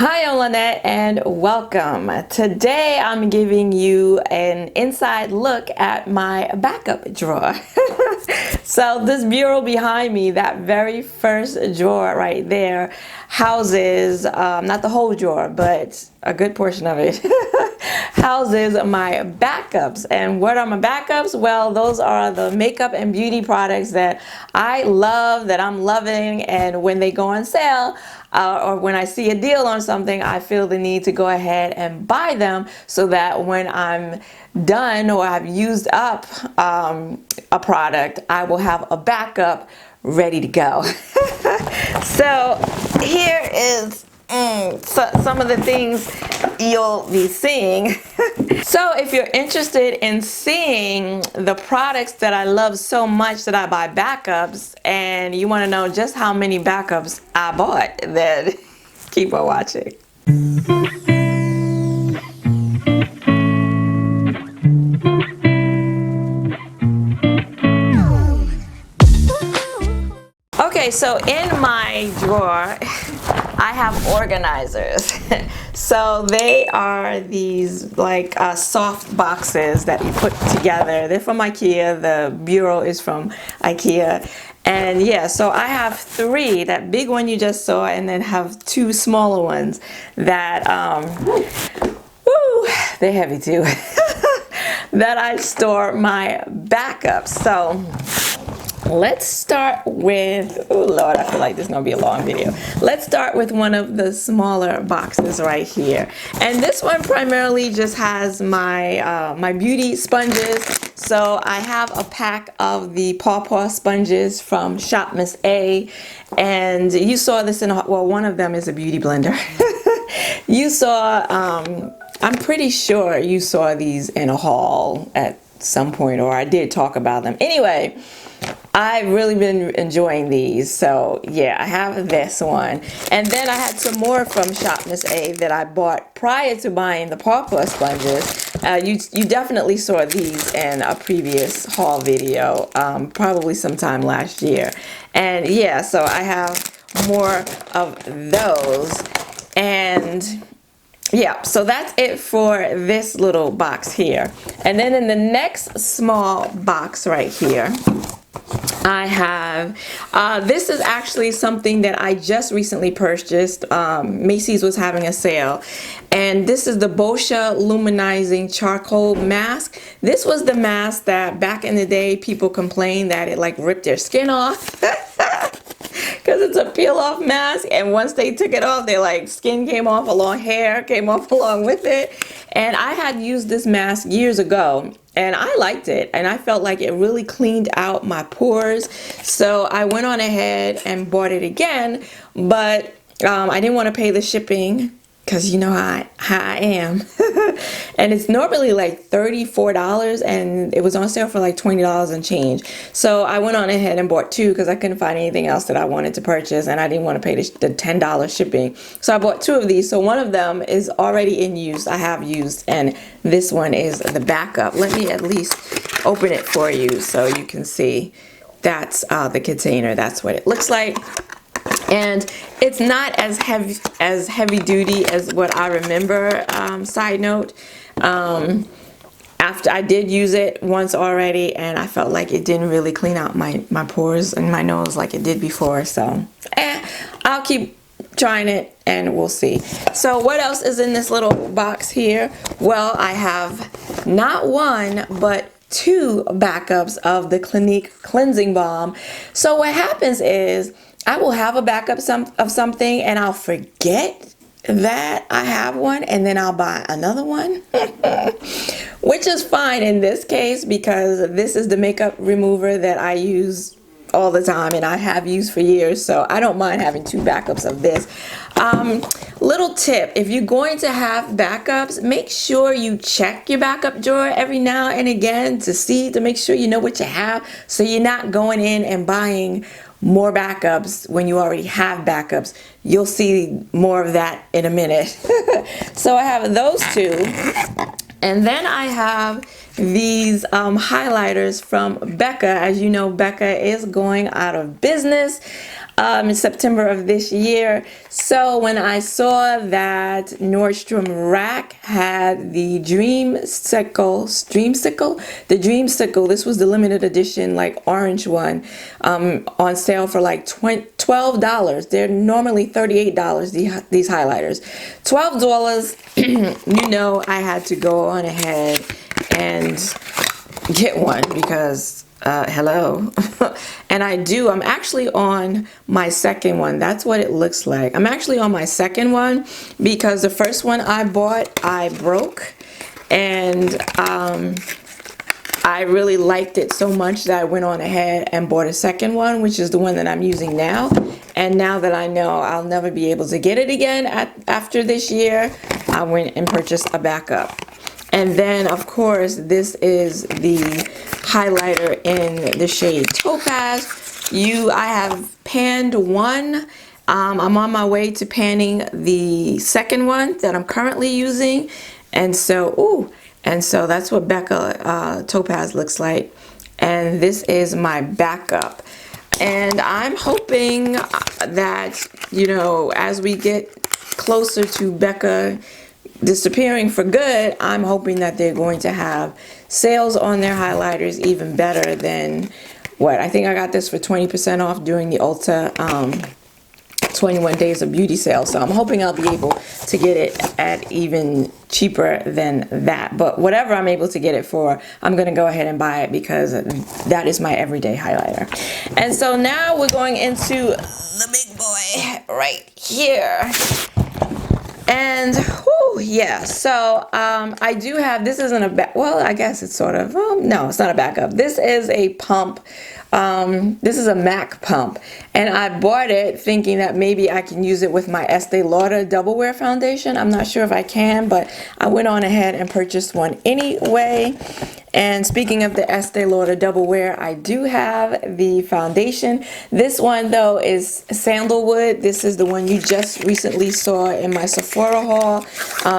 Hi, I'm Lynette and welcome. Today I'm giving you an inside look at my backup drawer. So this bureau behind me, that very first drawer right there, houses, not the whole drawer, but a good portion of it, houses my backups. And what are my backups? Well, those are the makeup and beauty products that I love, that I'm loving, and when they go on sale, or when I see a deal on something, I feel the need to go ahead and buy them so that when I'm done or I've used up a product, I will have a backup ready to go. So here is some of the things you'll be seeing. So if you're interested in seeing the products that I love so much that I buy backups, and you want to know just how many backups I bought, then keep on watching. Okay, so in my drawer, I have organizers. So they are these like soft boxes that you put together. They're from IKEA. The bureau is from IKEA. And yeah, so I have three, that big one you just saw, and then have two smaller ones that, they're heavy too, that I store my backups. So let's start with, oh Lord, I feel like this is gonna be a long video. Let's start with one of the smaller boxes right here. And this one primarily just has my my beauty sponges. So I have a pack of the Paw sponges from Shop Miss A. And you saw this in, well, one of them is a beauty blender. You saw, I'm pretty sure you saw these in a haul at some point, or I did talk about them. Anyway, I've really been enjoying these. So yeah, I have this one. And then I had some more from Shop Miss A that I bought prior to buying the Paw sponges. You definitely saw these in a previous haul video, probably sometime last year. And yeah, so I have more of those. And yeah, so that's it for this little box here. And then in the next small box right here, I have, this is actually something that I just recently purchased. Macy's was having a sale. And this is the Boscia Luminizing Charcoal Mask. This was the mask that back in the day people complained that it like ripped their skin off. Because it's a peel off mask, and once they took it off, their like skin came off along, hair came off along with it. And I had used this mask years ago and I liked it, and I felt like it really cleaned out my pores. So I went on ahead and bought it again, but I didn't want to pay the shipping because you know how I am. And it's normally like $34, and it was on sale for like $20 and change. So I went on ahead and bought two because I couldn't find anything else that I wanted to purchase, and I didn't want to pay the $10 shipping. So I bought two of these. So one of them is already in use, I have used, and this one is the backup. Let me at least open it for you so you can see. That's the container. That's what it looks like. And it's not as heavy duty as what I remember. Side note, after I did use it once already, and I felt like it didn't really clean out my pores and my nose like it did before. So I'll keep trying it and we'll see. So what else is in this little box here? Well, I have not one but two backups of the Clinique Cleansing Balm. So what happens is I will have a backup of something and I'll forget that I have one, and then I'll buy another one. Which is fine in this case because this is the makeup remover that I use all the time and I have used for years, so I don't mind having two backups of this. Little tip, if you're going to have backups, make sure you check your backup drawer every now and again to make sure you know what you have, so you're not going in and buying more backups when you already have backups. You'll see more of that in a minute. So I have those two, and then I have these highlighters from Becca. As you know, Becca is going out of business. in September of this year. So when I saw that Nordstrom Rack had the Dreamsicle, this was the limited edition, like orange one, on sale for like $12. They're normally $38, these highlighters. $12, you know, I had to go on ahead and get one because hello. And I'm actually on my second one. That's what it looks like. I'm actually on my second one because the first one I bought, I broke, and I really liked it so much that I went on ahead and bought a second one, which is the one that I'm using now. And now that I know I'll never be able to get it again after this year, I went and purchased a backup. And then, of course, this is the highlighter in the shade Topaz. I have panned one. I'm on my way to panning the second one that I'm currently using. And so, that's what Becca Topaz looks like. And this is my backup. And I'm hoping that, you know, as we get closer to Becca disappearing for good, I'm hoping that they're going to have sales on their highlighters even better than what I think I got this for 20% off during the Ulta 21 days of beauty sale. So I'm hoping I'll be able to get it at even cheaper than that. But whatever I'm able to get it for, I'm going to go ahead and buy it because that is my everyday highlighter. And so now we're going into the big boy right here. And yeah, so I do have, this isn't a well, I guess it's sort of, no, it's not a backup. This is a pump. This is a MAC pump, and I bought it thinking that maybe I can use it with my Estee Lauder Double Wear foundation. I'm not sure if I can, but I went on ahead and purchased one anyway. And speaking of the Estee Lauder Double Wear, I do have the foundation. This one though is Sandalwood. This is the one you just recently saw in my Sephora haul.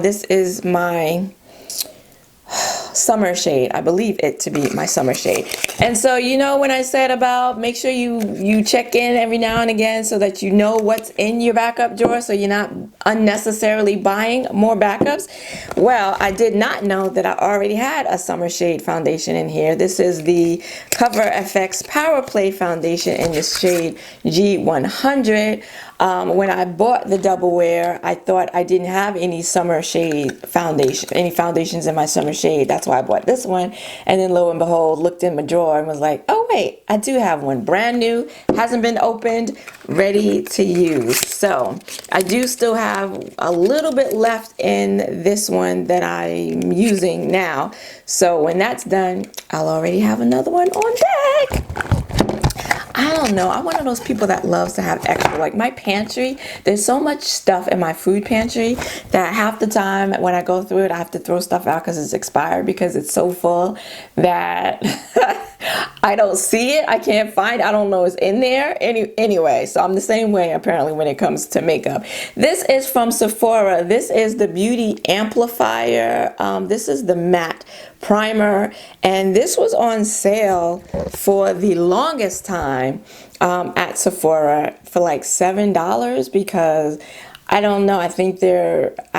This is my summer shade. I believe it to be my summer shade. And so, you know, when I said about make sure you check in every now and again so that you know what's in your backup drawer so you're not unnecessarily buying more backups. Well, I did not know that I already had a summer shade foundation in here. This is the Cover FX Power Play foundation in the shade G100. When I bought the Double Wear, I thought I didn't have any summer shade foundation, any foundations in my summer shade. That's why I bought this one. And then lo and behold, looked in my drawer and was like, oh wait, I do have one brand new, hasn't been opened, ready to use. So I do still have a little bit left in this one that I'm using now. So when that's done, I'll already have another one on deck. I don't know. I'm one of those people that loves to have extra. Like my pantry, there's so much stuff in my food pantry that half the time when I go through it, I have to throw stuff out because it's expired because it's so full that I don't see it. I can't find it. I don't know it's in there. Anyway, so I'm the same way apparently when it comes to makeup. This is from Sephora. This is the Beauty Amplifier. This is the matte primer, and this was on sale for the longest time at Sephora for like $7 because I don't know, I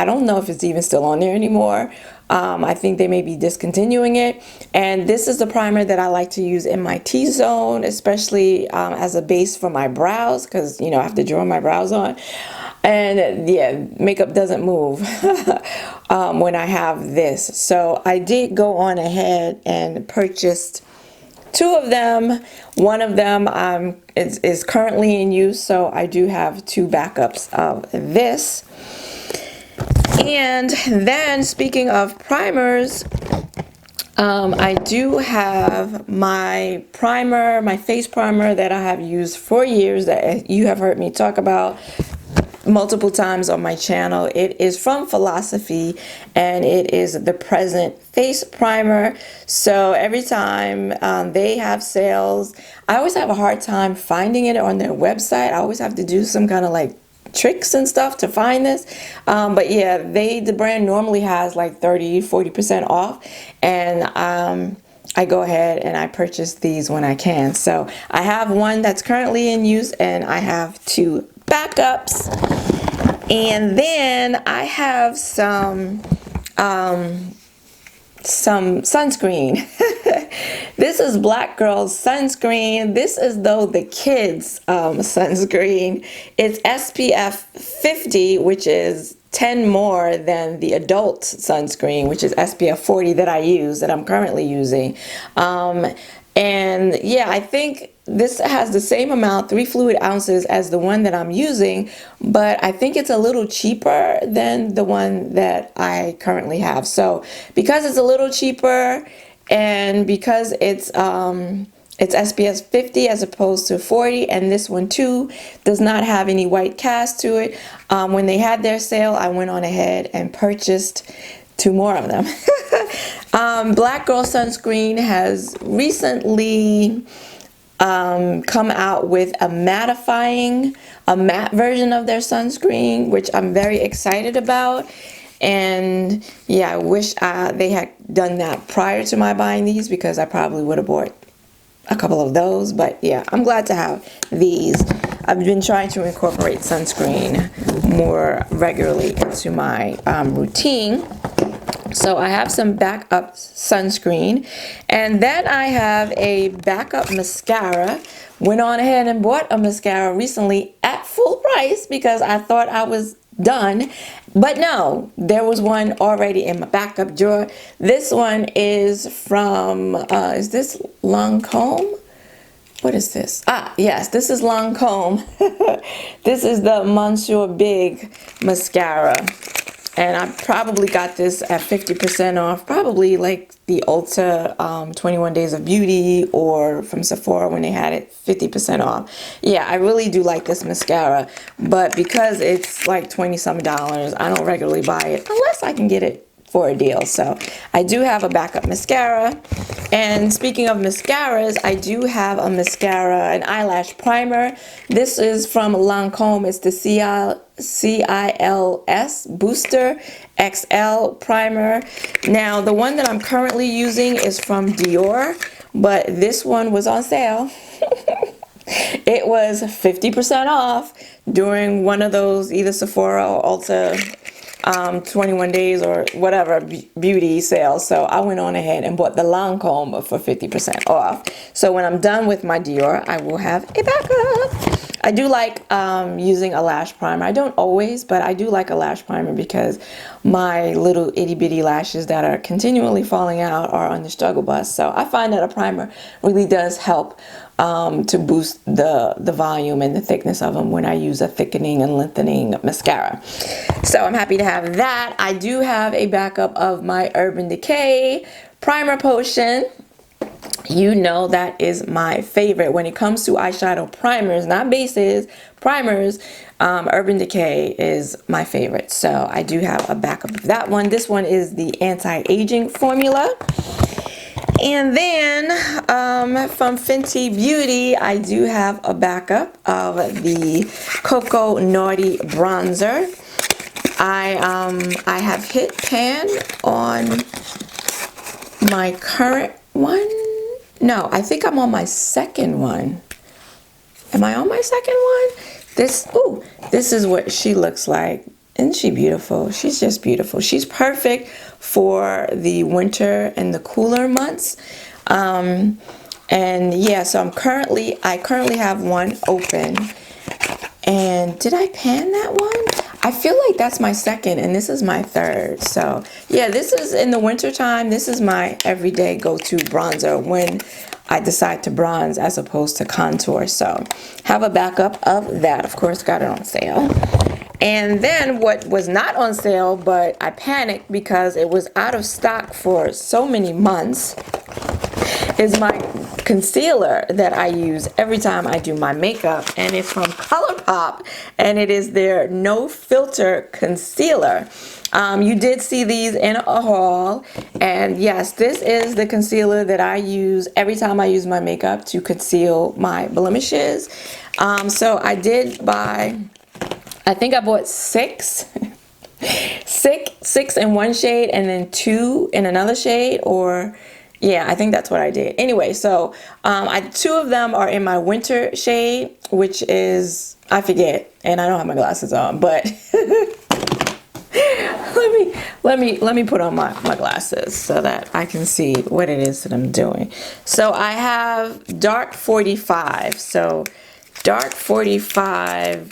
don't know if it's even still on there anymore. I think they may be discontinuing it. And this is the primer that I like to use in my T-zone, especially as a base for my brows because, you know, I have to draw my brows on. And yeah, makeup doesn't move when I have this. So I did go on ahead and purchased two of them. One of them is currently in use, so I do have two backups of this. And then speaking of primers, I do have my primer, my face primer that I have used for years that you have heard me talk about multiple times on my channel. It is from Philosophy and it is the Present Face Primer. So every time they have sales, I always have a hard time finding it on their website. I always have to do some kind of like tricks and stuff to find this, but yeah, the brand normally has like 30-40% off, and I go ahead and I purchase these when I can. So I have one that's currently in use, and I have 2 backups. And then I have some sunscreen. This is Black Girl's sunscreen. This is though the kids sunscreen. It's SPF 50, which is 10 more than the adult sunscreen, which is SPF 40 that I use, that I'm currently using. And yeah, I think this has the same amount, 3 fluid ounces, as the one that I'm using, but I think it's a little cheaper than the one that I currently have. So because it's a little cheaper, and because it's SPF 50 as opposed to 40, and this one too does not have any white cast to it, when they had their sale, I went on ahead and purchased 2 more of them. Black Girl Sunscreen has recently come out with a matte version of their sunscreen, which I'm very excited about. And yeah, I wish they had done that prior to my buying these, because I probably would have bought a couple of those. But yeah, I'm glad to have these. I've been trying to incorporate sunscreen more regularly into my routine. So I have some backup sunscreen, and then I have a backup mascara. Went on ahead and bought a mascara recently at full price because I thought I was done, but no, there was one already in my backup drawer. This one is from is this Lancome? What is this? Yes, this is Lancome. This is the Monsieur Big mascara, and I probably got this at 50% off, probably like the Ulta 21 Days of Beauty, or from Sephora when they had it 50% off. Yeah, I really do like this mascara, but because it's like $20-some, I don't regularly buy it unless I can get it for a deal. So I do have a backup mascara. And speaking of mascaras, I do have a mascara, an eyelash primer. This is from Lancome. It's the CILS Booster XL primer. Now, the one that I'm currently using is from Dior, but this one was on sale. It was 50% off during one of those, either Sephora or Ulta 21 days or whatever beauty sales. So I went on ahead and bought the Lancome for 50% off. So when I'm done with my Dior, I will have a backup. I do like using a lash primer. I don't always, but I do like a lash primer because my little itty bitty lashes that are continually falling out are on the struggle bus. So I find that a primer really does help to boost the volume and the thickness of them when I use a thickening and lengthening mascara. So I'm happy to have that. I do have a backup of my Urban Decay Primer Potion. You know that is my favorite when it comes to eyeshadow primers, not bases, primers. Urban Decay is my favorite. So I do have a backup of that one. This one is the anti-aging formula. And then from Fenty Beauty, I do have a backup of the Cocoa Naughty Bronzer. I have hit pan on my current one. No, I think I'm on my second one. Am I on my second one? This is what she looks like. Isn't she beautiful? She's just beautiful. She's perfect for the winter and the cooler months. And yeah, so I currently have one open. And did I pan that one? I feel like that's my second and this is my third. So yeah, this is in the winter time. This is my everyday go-to bronzer when I decide to bronze as opposed to contour. So have a backup of that. Of course, got it on sale. And then what was not on sale, but I panicked because it was out of stock for so many months, is my concealer that I use every time I do my makeup, and it's from ColourPop, and it is their No Filter Concealer. You did see these in a haul, and yes, this is the concealer that I use every time I use my makeup to conceal my blemishes. So I did buy, I think I bought six in one shade and then 2 in another shade, or Yeah, I think that's what I did. Anyway, so two of them are in my winter shade, which is, I forget, and I don't have my glasses on, but let me put on my glasses so that I can see what it is that I'm doing. So I have dark 45. So dark 45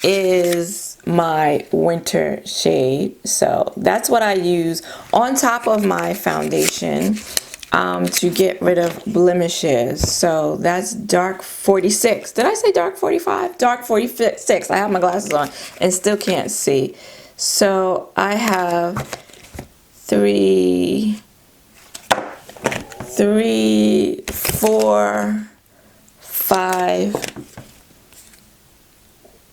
is my winter shade. So that's what I use on top of my foundation to get rid of blemishes. So that's dark 46. Did I say dark 45? Dark 46. I have my glasses on and still can't see. So I have three, 4, 5.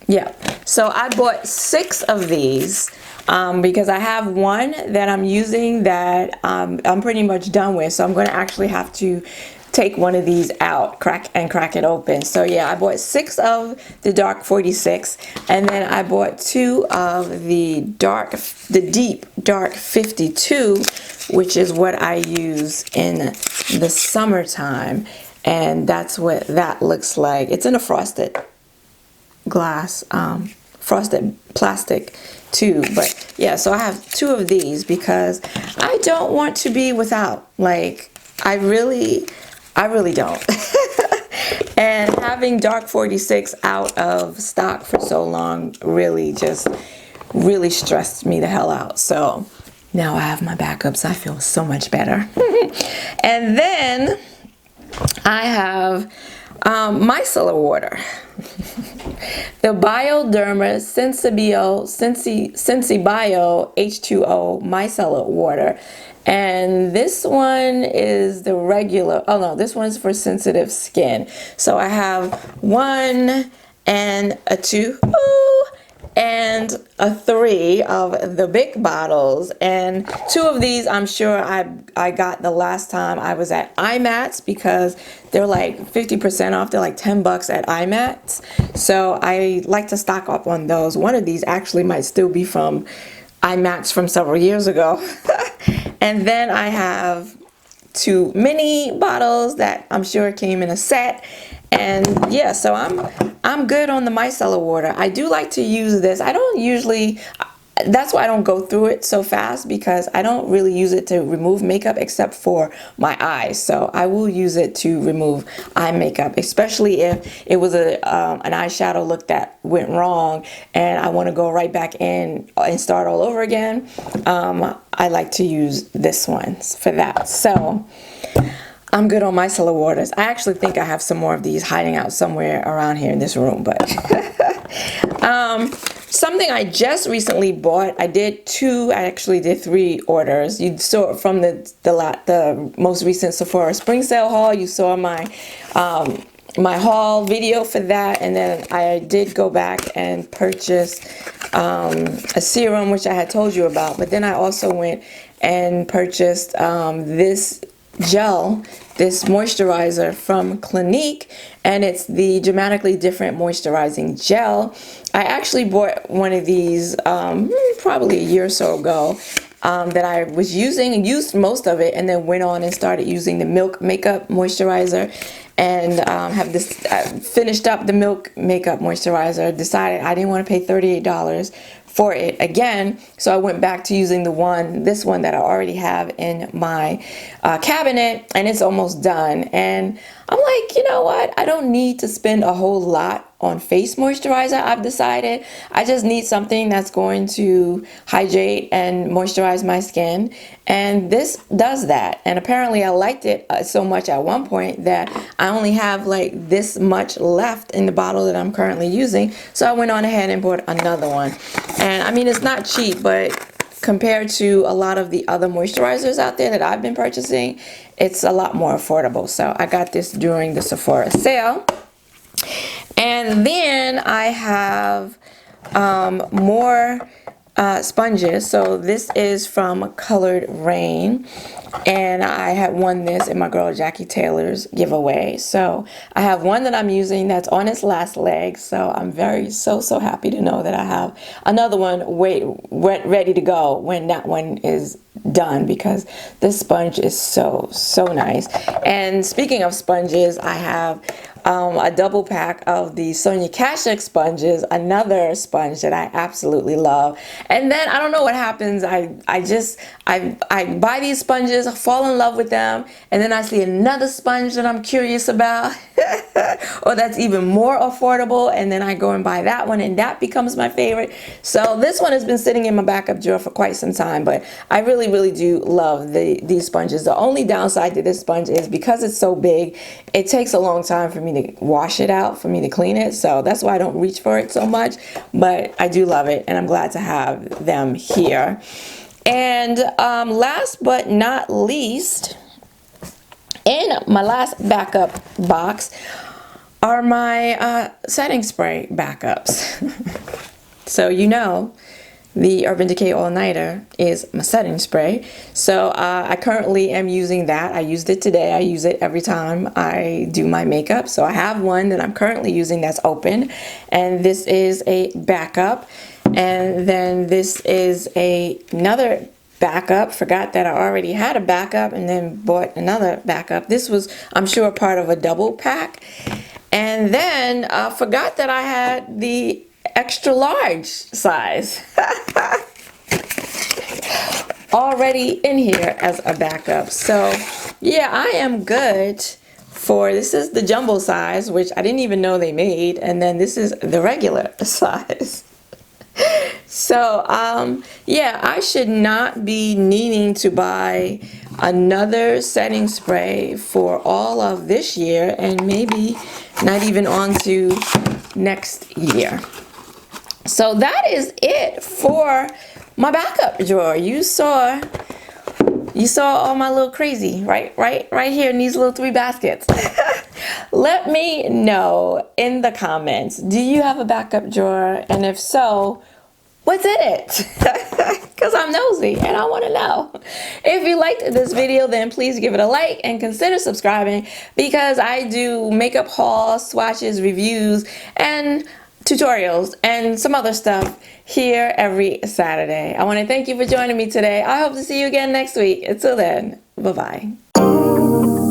Yeah, so I bought 6 of these because I have one that I'm using that I'm pretty much done with. So I'm going to actually have to take one of these out, crack it open. So yeah, I bought 6 of the dark 46, and then I bought 2 of the deep dark 52, which is what I use in the summertime, and that's what that looks like. It's in a frosted glass, frosted plastic tube. But yeah, so I have 2 of these because I don't want to be without. Like, I really don't. And having dark 46 out of stock for so long really stressed me the hell out. So now I have my backups. I feel so much better. And then I have micellar water. The Bioderma Sensibio H2O micellar water. And this one is the regular, oh no, this one's for sensitive skin. So I have 1 and a 2, and a 3 of the big bottles. And 2 of these I'm sure I got the last time I was at IMATS, because they're like 50% off. They're like $10 at IMATS. So I like to stock up on those. One of these actually might still be from IMATS from several years ago. And then I have 2 mini bottles that I'm sure came in a set. And yeah, so I'm good on the micellar water. I do like to use this. I don't usually, that's why I don't go through it so fast, because I don't really use it to remove makeup except for my eyes. So I will use it to remove eye makeup, especially if it was an eyeshadow look that went wrong and I want to go right back in and start all over again. I like to use this one for that. So I'm good on micellar waters. I actually think I have some more of these hiding out somewhere around here in this room, but something I just recently bought. I actually did 3 orders. You saw it from the most recent Sephora spring sale haul. You saw my my haul video for that, and then I did go back and purchase a serum, which I had told you about, but then I also went and purchased this gel, this moisturizer from Clinique, and it's the Dramatically Different Moisturizing Gel. I actually bought one of these probably a year or so ago that I was using and used most of it, and then went on and started using the Milk Makeup Moisturizer, and finished up the Milk Makeup Moisturizer, decided I didn't want to pay $38 for it again, so I went back to using this one that I already have in my cabinet, and it's almost done. And I'm like, you know what, I don't need to spend a whole lot on face moisturizer. I've decided I just need something that's going to hydrate and moisturize my skin, and this does that. And apparently I liked it so much at one point that I only have like this much left in the bottle that I'm currently using, so I went on ahead and bought another one. And I mean, it's not cheap, but compared to a lot of the other moisturizers out there that I've been purchasing, it's a lot more affordable. So I got this during the Sephora sale. And then I have more sponges. So this is from Colored Rain, and I had won this in my girl Jackie Taylor's giveaway. So I have one that I'm using that's on its last leg, so I'm so happy to know that I have another one ready to go when that one is done, because this sponge is so nice. And speaking of sponges, I have a double pack of the Sonia Kashuk sponges, another sponge that I absolutely love. And then I don't know what happens. I buy these sponges, I fall in love with them, and then I see another sponge that I'm curious about or that's even more affordable, and then I go and buy that one, and that becomes my favorite. So this one has been sitting in my backup drawer for quite some time, but I really do love these sponges. The only downside to this sponge is because it's so big, it takes a long time for me to wash it out, for me to clean it. So that's why I don't reach for it so much, but I do love it, and I'm glad to have them here. And last but not least, in my last backup box are my setting spray backups. So you know, the Urban Decay All Nighter is my setting spray. So I currently am using that. I used it today. I use it every time I do my makeup. So I have one that I'm currently using that's open, and this is a backup. And then this is another backup. Forgot that I already had a backup and then bought another backup. This was, I'm sure, part of a double pack. And then forgot that I had the extra large size already in here as a backup. So yeah, I am good for, this is the jumbo size, which I didn't even know they made, and then this is the regular size. So yeah, I should not be needing to buy another setting spray for all of this year, and maybe not even on to next year. So that is it for my backup drawer. You saw all my little crazy right here in these little 3 baskets. Let me know in the comments, do you have a backup drawer? And if so, what's in it? Because I'm nosy and I want to know. If you liked this video, then please give it a like and consider subscribing, because I do makeup hauls, swatches, reviews, and tutorials and some other stuff here every Saturday. I want to thank you for joining me today. I hope to see you again next week. Until then, bye-bye.